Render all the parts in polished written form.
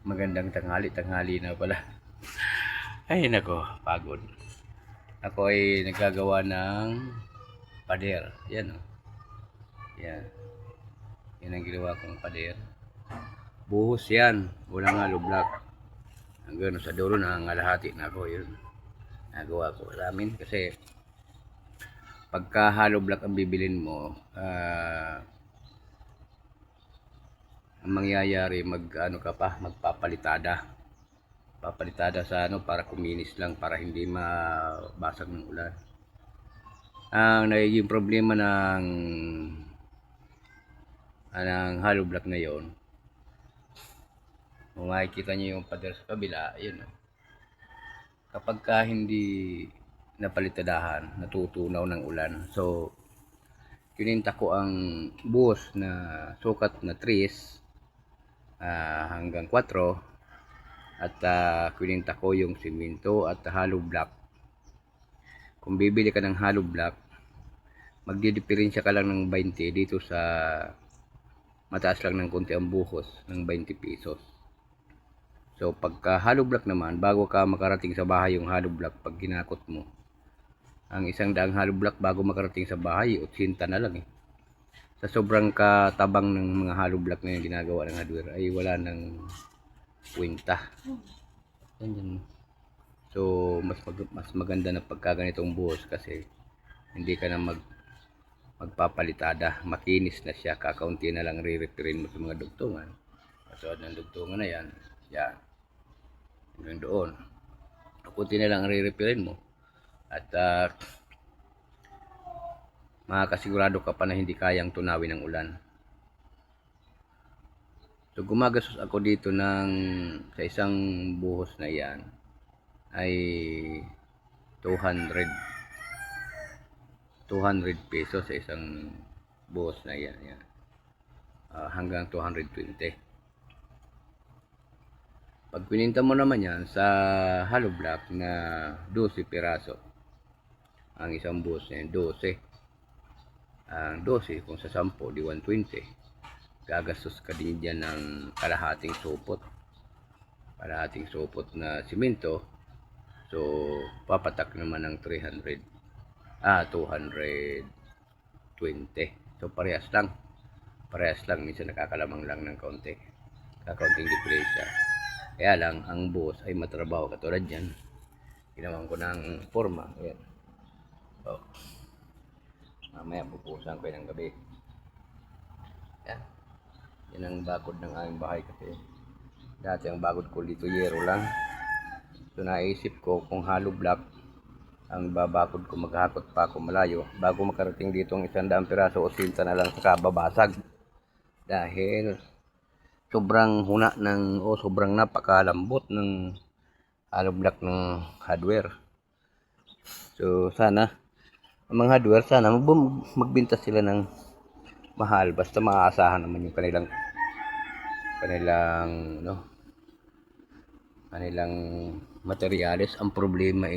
Magandang tanghali na pala. Ay nako, pagod. Ako ay nagagawa ng pader. Yan o. Yan. Yan ang ginawa kong pader. Buhos yan. Walang hollow block. Hanggang sa dulo na ngalahati na ako. Yun. Nagawa ko sa amin kasi pagka hollow block ang bibilin mo, ang mangyayari magpapalitada sa para kuminis lang, para hindi mabasag ng ulan. Ang nagiging problema ng hollow block na yon, kung makikita nyo yung pader sa kabila, yun, kapag ka hindi napalitadahan, natutunaw ng ulan. So kininta ko ang buhos na sukat na 3 hanggang 4 at kininta ko yung simento at hollow block. Kung bibili ka ng hollow block, magdidiferensya ka lang ng 20 dito, sa mataas lang ng konti ang buhos ng 20 pesos. So pagka hollow block naman, bago ka makarating sa bahay yung hollow block, pag ginakot mo ang 100 hollow block bago makarating sa bahay, 80 na lang sa sobrang katabang ng mga hollow block na yung ginagawa ng hardware, ay wala nang kwenta. Yan. So mas maganda na pagka ganitong buhos, kasi hindi ka na magpapalitada, makinis na siya. Kakaunti na lang re-referin mo sa mga dugtungan. Katulad ng dugtungan na yan, hanggang doon, kakunti na lang re-referin mo, at makakasigurado ka pa na hindi kayang tunawin ng ulan. So gumagastos ako dito sa isang buhos na yan ay 200 pesos sa isang buhos na yan, hanggang 220. Pag pininta mo naman yan sa hollow block na 12 piraso, ang isang buhos na yan, 12. Ang 12 kung sa 10 di 120, gagastos ka din dyan ng kalahating supot na simento. So papatak naman ng 220. So parehas lang, minsan nakakalamang lang ng kakaunting diferensya. Kaya lang ang buhos ay matrabaho. Katulad yan, ginawan ko ng forma. Ayan. So mamaya pupusan ko ng gabi. Yan ang bakod ng aming bahay, kasi dati ang bakod ko dito yero lang. So naisip ko, kung hollow block ang babakod ko, maghakot pa ako malayo bago makarating dito ang 100 piraso o 80 na lang, saka babasag. Dahil sobrang sobrang napakalambot ng hollow block ng hardware. So sana ang mga hardware, sana magbenta sila ng mahal, basta maaasahan naman yung kanilang materyales. Ang problema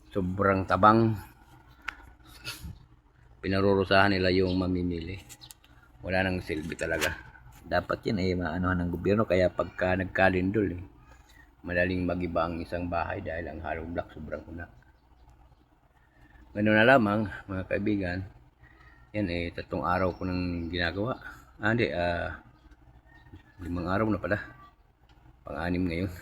sobrang tabang, pinarurusahan nila yung mamimili. Wala nang silbi talaga. Dapat yan maanuhan ng gobyerno, kaya pagka nagkalindol madaling magiba ang isang bahay dahil ang hollow block sobrang una. Ganoon na lamang mga kaibigan. Yan 3 araw ko nang ginagawa. 5 araw na pala. Pang-6 ngayon.